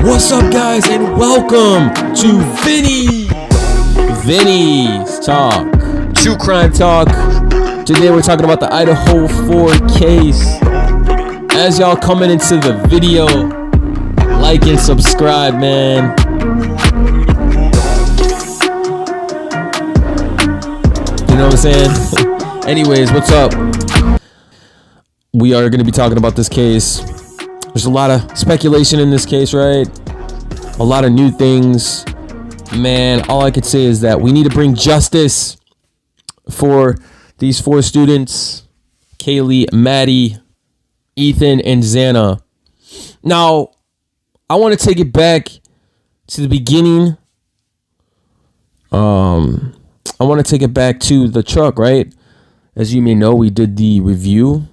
What's up, guys, and welcome to Vinnies Talk, True Crime Talk. Today we're talking about the Idaho 4 case. As y'all coming into the video, like and subscribe, man. You know what I'm saying? Anyways, what's up? We are going to be talking about this case. There's a lot of speculation in this case, right? A lot of new things. Man, all I could say is that we need to bring justice for these 4 students, Kaylee, Maddie, Ethan, and Xana. Now, I want to take it back to the beginning. I want to take it back to the truck, right? As you may know, we did the review,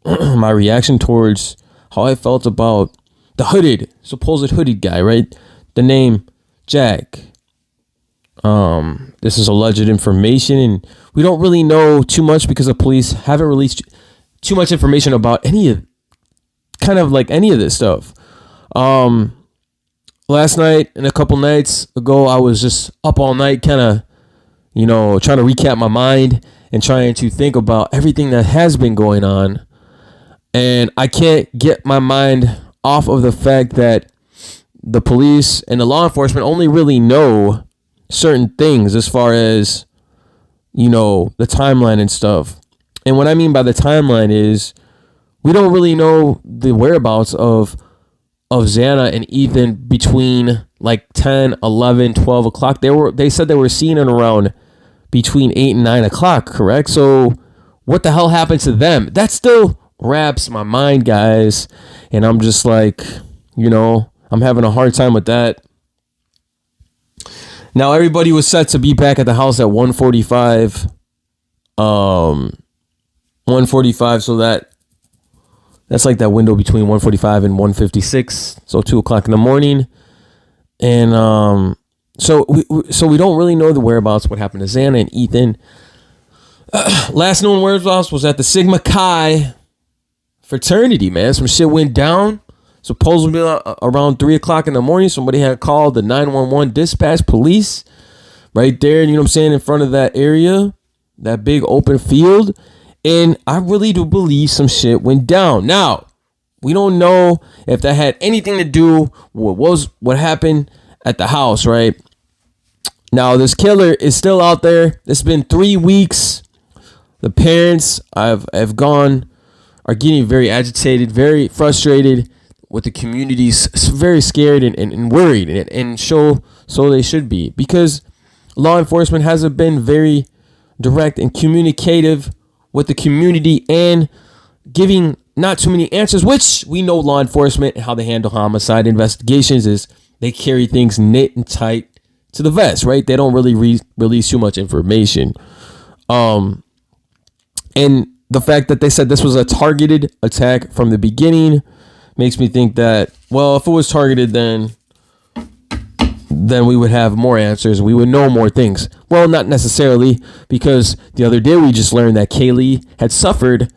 my reaction towards how I felt about the supposed hooded guy, right? The name Jack. This is alleged information, and we don't really know too much because the police haven't released too much information about any of this stuff. Last night and a couple nights ago, I was just up all night, kind of, trying to recap my mind and trying to think about everything that has been going on. And I can't get my mind off of the fact that the police and the law enforcement only really know certain things as far as, the timeline and stuff. And what I mean by the timeline is we don't really know the whereabouts of Xana and Ethan between like 10, 11, 12 o'clock. They said they were seen in around between 8 and 9 o'clock, correct? So what the hell happened to them? That still wraps my mind, guys. And I'm just like, I'm having a hard time with that. Now, everybody was set to be back at the house at 1:45. 1:45, so that's like that window between 1:45 and 1:56, so 2 o'clock in the morning. And so we don't really know the whereabouts, what happened to Xana and Ethan. Last known whereabouts was at the Sigma Chi fraternity, man. Some shit went down. Supposedly around 3 o'clock in the morning, somebody had called the 911 dispatch police right there, in front of that area, that big open field. And I really do believe some shit went down. Now, we don't know if that had anything to do with what happened at the house, right? Now, this killer is still out there. It's been 3 weeks. The parents are getting very agitated, very frustrated, with the community's very scared and worried, and so they should be, because law enforcement hasn't been very direct and communicative with the community and giving not too many answers, which we know law enforcement and how they handle homicide investigations is they carry things knit and tight to the vest, right? They don't really release too much information. And the fact that they said this was a targeted attack from the beginning makes me think that, well, if it was targeted, then we would have more answers. We would know more things. Well, not necessarily, because the other day we just learned that Kaylee had suffered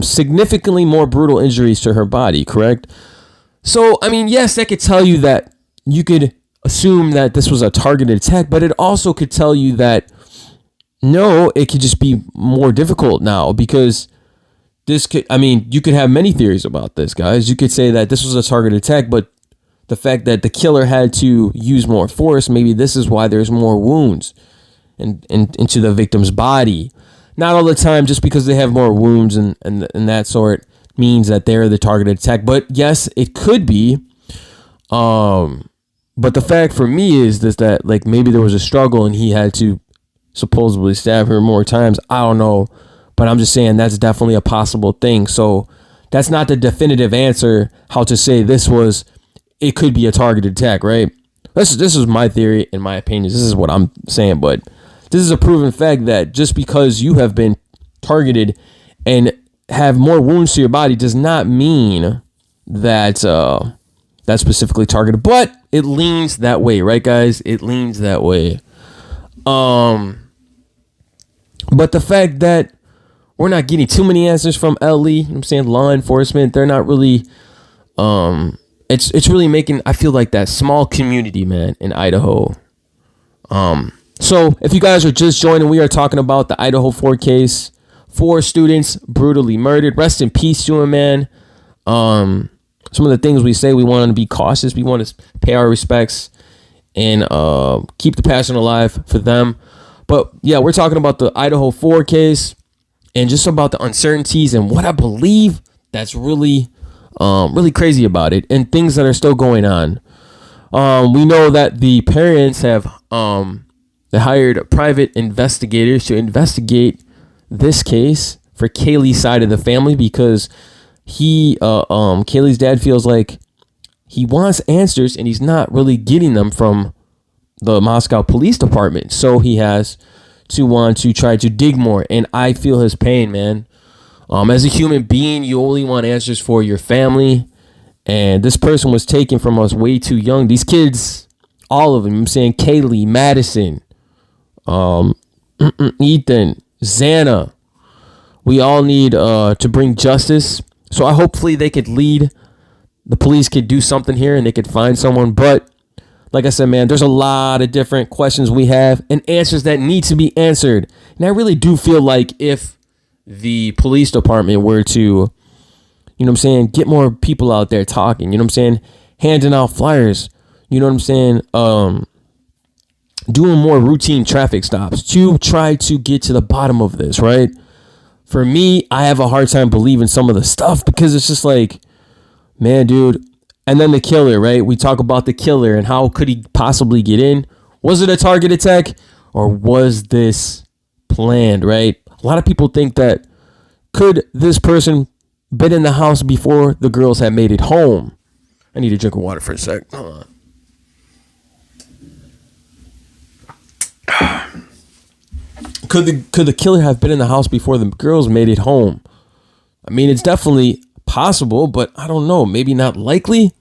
significantly more brutal injuries to her body, correct? So, yes, that could tell you that you could assume that this was a targeted attack, but it also could tell you that, no, it could just be more difficult now, because you could have many theories about this, guys. You could say that this was a targeted attack, but the fact that the killer had to use more force, maybe this is why there's more wounds into the victim's body. Not all the time, just because they have more wounds and that sort means that they're the targeted attack. But yes, it could be. But the fact for me is that like maybe there was a struggle and he had to supposedly stab her more times. I don't know. But I'm just saying that's definitely a possible thing. So that's not the definitive answer how to say it could be a targeted attack, right? This is my theory and my opinion. This is what I'm saying. But this is a proven fact that just because you have been targeted and have more wounds to your body does not mean that that's specifically targeted. But it leans that way, right, guys? It leans that way. But the fact that we're not getting too many answers from LE, you know what I'm saying, law enforcement, they're not really, it's really making, I feel like, that small community, man, in Idaho. So if you guys are just joining, we are talking about the Idaho 4 case. 4 students brutally murdered. Rest in peace to him, man. Some of the things we say, we want to be cautious. We want to pay our respects and keep the passion alive for them. But yeah, we're talking about the Idaho 4 case and just about the uncertainties and what I believe that's really crazy about it and things that are still going on. We know that the parents have they hired private investigators to investigate this case for Kaylee's side of the family because Kaylee's dad feels like he wants answers and he's not really getting them from the Moscow Police Department. So he has to want to try to dig more. And I feel his pain, man. As a human being, you only want answers for your family. And this person was taken from us way too young. These kids, all of them, I'm saying Kaylee, Madison, Ethan, Xana, we all need to bring justice. So hopefully they could lead. The police could do something here and they could find someone. But like I said, man, there's a lot of different questions we have and answers that need to be answered. And I really do feel like if the police department were to, you know what I'm saying, get more people out there talking, you know what I'm saying, handing out flyers, you know what I'm saying, doing more routine traffic stops to try to get to the bottom of this, right? For me, I have a hard time believing some of the stuff because it's just like, man, dude. And then the killer, right? We talk about the killer and how could he possibly get in? Was it a target attack or was this planned, right? A lot of people think that could this person been in the house before the girls had made it home? I need a drink of water for a sec. Hold on. Could the killer have been in the house before the girls made it home? I mean, it's definitely possible, but I don't know. Maybe not likely.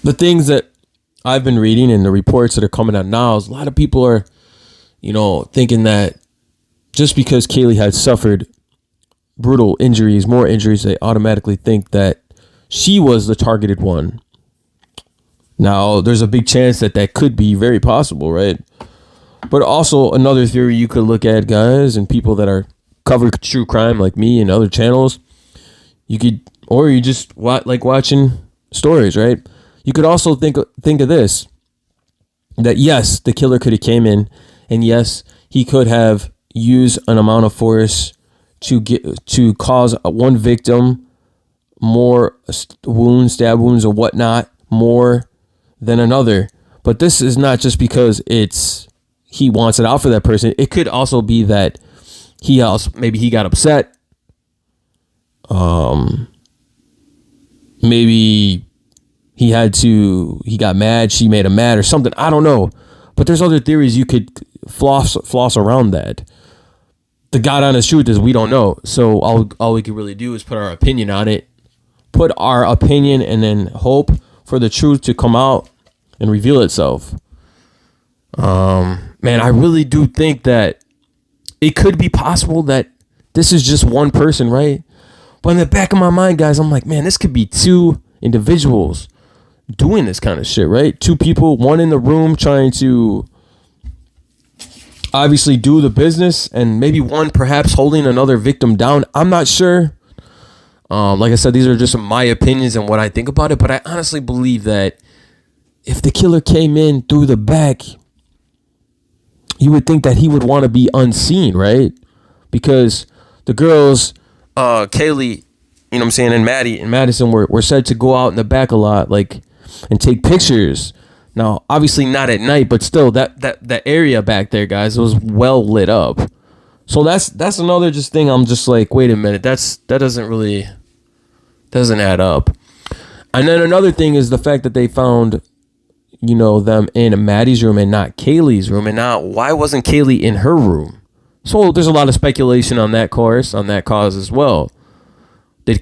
The things that I've been reading and the reports that are coming out now is a lot of people are, you know, thinking that just because Kaylee had suffered brutal injuries, more injuries, they automatically think that she was the targeted one. Now, there's a big chance that that could be very possible, right? But also another theory you could look at, guys, and people that are cover true crime like me and other channels, you could, or you just like watching stories, right? You could also think of this, that yes, the killer could have came in, and yes, he could have used an amount of force to cause one victim more wounds, stab wounds, or whatnot, more than another. But this is not just because he wants it out for that person. It could also be that maybe he got upset. Maybe he got mad, she made him mad or something. I don't know. But there's other theories you could floss around that. The God honest truth is we don't know. So all we can really do is put our opinion on it. Put our opinion and then hope for the truth to come out and reveal itself. Man, I really do think that it could be possible that this is just one person, right? But in the back of my mind, guys, I'm like, man, this could be 2 individuals doing this kind of shit, right? 2 people, one in the room trying to obviously do the business, and maybe one perhaps holding another victim down. I'm not sure. Like I said, these are just my opinions and what I think about it, but I honestly believe that if the killer came in through the back, you would think that he would want to be unseen, right? Because the girls, Kaylee, you know what I'm saying, and Maddie and Madison were said to go out in the back a lot, like, and take pictures. Now, obviously not at night, but still that area back there, guys, was well lit up. So that's another just thing. I'm just like, wait a minute, that doesn't add up. And then another thing is the fact that they found, you know, them in Maddie's room and not Kaylee's room. And now, why wasn't Kaylee in her room? So there's a lot of speculation on that cause as well. Was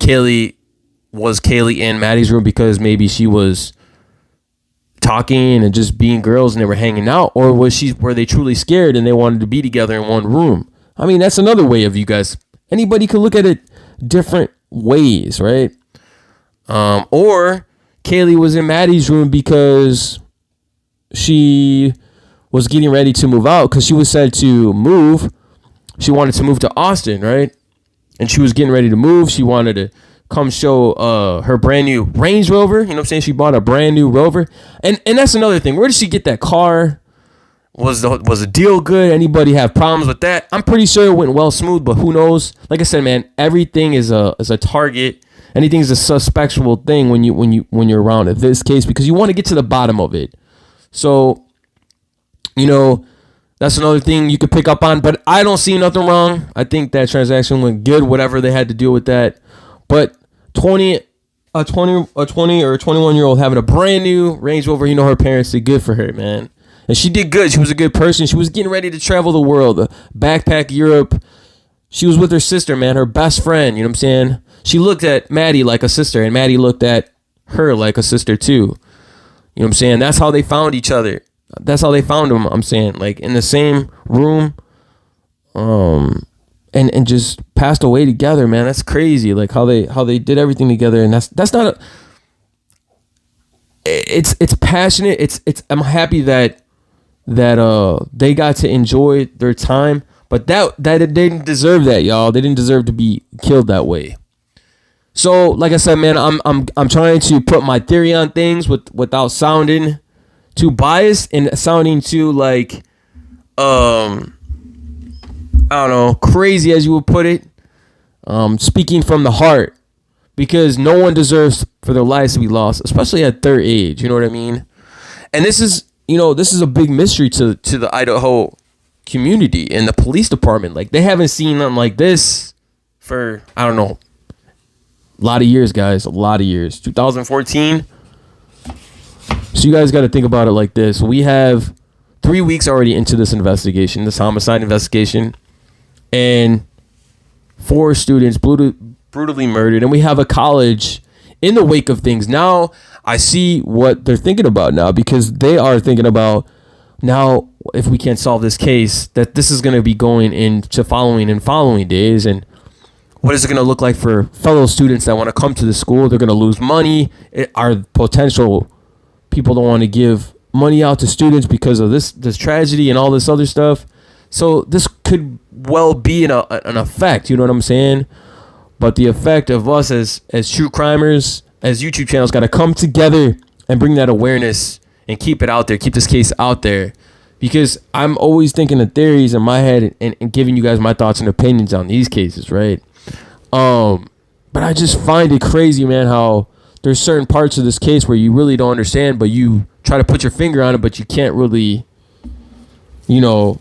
Kaylee in Maddie's room because maybe she was talking and just being girls and they were hanging out, or were they truly scared and they wanted to be together in one room? I mean, that's another way of you guys. Anybody could look at it different ways, right? Or Kaylee was in Maddie's room because she was getting ready to move out because she was said to move. She wanted to move to Austin, right? And she was getting ready to move. She wanted to come show her brand new Range Rover. You know what I'm saying? She bought a brand new Rover. And that's another thing. Where did she get that car? Was the deal good? Anybody have problems with that? I'm pretty sure it went well smooth, but who knows? Like I said, man, everything is a target. Anything is a suspectual thing when you're around in this case, because you want to get to the bottom of it. So, that's another thing you could pick up on, but I don't see nothing wrong. I think that transaction went good, whatever they had to deal with that. But a 20 or 21-year-old having a brand new Range Rover, her parents did good for her, man. And she did good. She was a good person. She was getting ready to travel the world, backpack Europe. She was with her sister, man, her best friend, you know what I'm saying? She looked at Maddie like a sister, and Maddie looked at her like a sister too. You know what I'm saying? That's how they found each other. That's how they found them, I'm saying. Like, in the same room, and just passed away together, man. That's crazy. Like, how they did everything together, and that's not it's passionate. It's I'm happy that they got to enjoy their time, but that they didn't deserve that, y'all. They didn't deserve to be killed that way. So, like I said, man, I'm trying to put my theory on things without sounding too biased and sounding too like I don't know, crazy, as you would put it. Speaking from the heart, because no one deserves for their lives to be lost, especially at their age. You know what I mean? And this is a big mystery to the Idaho community and the police department. Like, they haven't seen nothing like this for, I don't know, a lot of years, guys. A lot of years. 2014. So you guys got to think about it like this. We have 3 weeks already into this investigation, this homicide investigation, and 4 students brutally murdered. And we have a college in the wake of things. Now I see what they're thinking about now, because they are thinking about now, if we can't solve this case, that this is going to be going into following days. And what is it going to look like for fellow students that want to come to the school? They're going to lose money. Our potential people don't want to give money out to students because of this tragedy and all this other stuff. So this could well be an effect, you know what I'm saying? But the effect of us as true crimers, as YouTube channels, got to come together and bring that awareness and keep it out there, keep this case out there. Because I'm always thinking of theories in my head and giving you guys my thoughts and opinions on these cases, right? But I just find it crazy, man, how there's certain parts of this case where you really don't understand, but you try to put your finger on it, but you can't really, you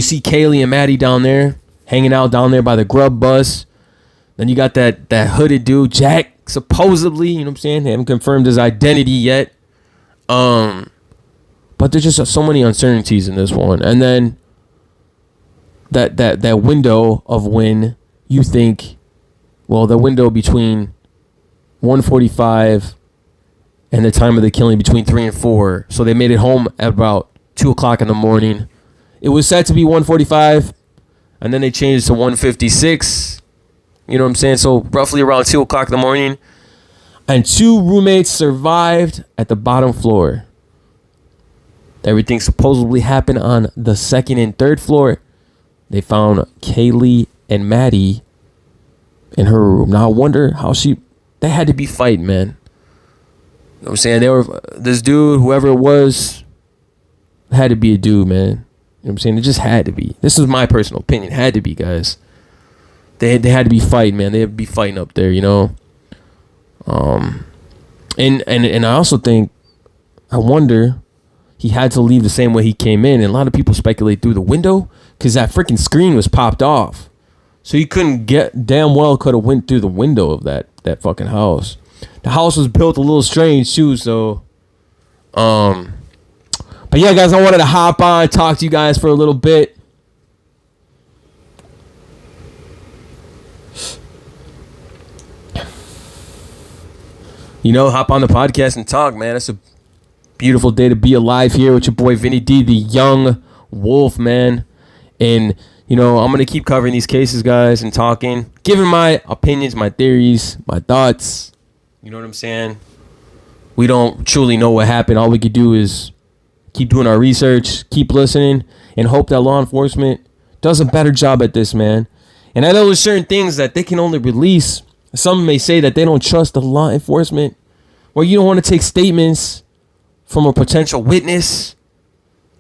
see Kaylee and Maddie down there, hanging out down there by the grub bus. Then you got that hooded dude, Jack, supposedly, you know what I'm saying? They haven't confirmed his identity yet. But there's just so many uncertainties in this one. And then that window of when you think, well, the window between 1:45 and the time of the killing between 3 and 4. So they made it home at about 2 o'clock in the morning. It was said to be 1:45, and then they changed it to 1:56. You know what I'm saying? So roughly around 2 o'clock in the morning. And 2 roommates survived at the bottom floor. Everything supposedly happened on the 2nd and 3rd floor. They found Kaylee and Maddie in her room. Now I wonder how they had to be fighting, man. You know what I'm saying? This dude, whoever it was, had to be a dude, man. You know what I'm saying? It just had to be. This is my personal opinion. It had to be, guys. They had to be fighting, man. They had to be fighting up there, And I also think, I wonder, he had to leave the same way he came in. And a lot of people speculate through the window, because that freaking screen was popped off. So he could have went through the window of that fucking house. The house was built a little strange too, so but yeah, guys, I wanted to hop on, talk to you guys for a little bit. Hop on the podcast and talk, man. Beautiful day to be alive here with your boy Vinny D, the young wolf, man. And, I'm going to keep covering these cases, guys, and talking, giving my opinions, my theories, my thoughts. You know what I'm saying? We don't truly know what happened. All we could do is keep doing our research, keep listening, and hope that law enforcement does a better job at this, man. And I know there's certain things that they can only release. Some may say that they don't trust the law enforcement, or you don't want to take statements from a potential witness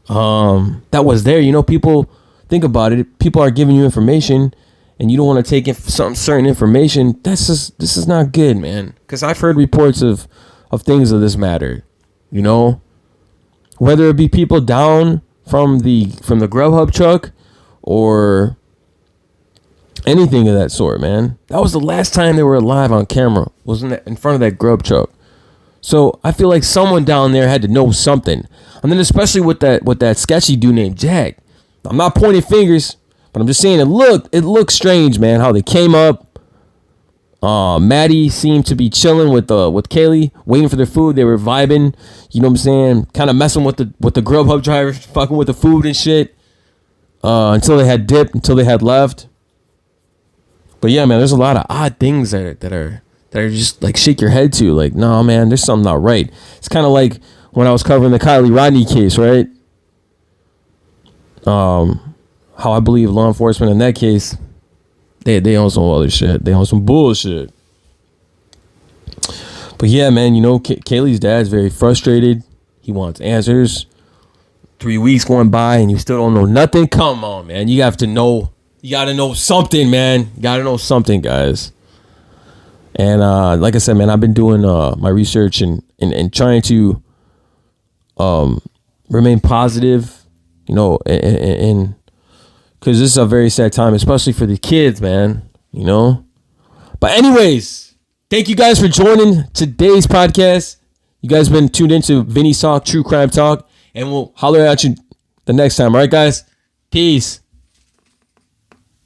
that was there. People think about it. People are giving you information, and you don't want to take some certain information. This is not good, man. Because I've heard reports of things of this matter. Whether it be people down from the Grubhub truck or anything of that sort, man. That was the last time they were alive on camera. Was in front of that Grub truck. So I feel like someone down there had to know something. And then especially with that sketchy dude named Jack. I'm not pointing fingers, but I'm just saying it looked strange, man, how they came up. Maddie seemed to be chilling with Kaylee, waiting for their food. They were vibing, you know what I'm saying? Kind of messing with the Grubhub driver, fucking with the food and shit. Until they had dipped, until they had left. But yeah, man, there's a lot of odd things that are just like shake your head to, like, no, man, there's something not right. It's kind of like when I was covering the Kylie Rodney case, right? How I believe law enforcement in that case, they own some other shit. They own some bullshit. But yeah, man, Kaylee's dad's very frustrated. He wants answers. 3 weeks going by and you still don't know nothing. Come on, man. You have to know. You got to know something, man. You got to know something, guys. And like I said, man, I've been doing my research and trying to remain positive, and because this is a very sad time, especially for the kids, man, But anyways, thank you guys for joining today's podcast. You guys been tuned into Vinnies Talk, True Crime Talk, and we'll holler at you the next time. All right, guys? Peace.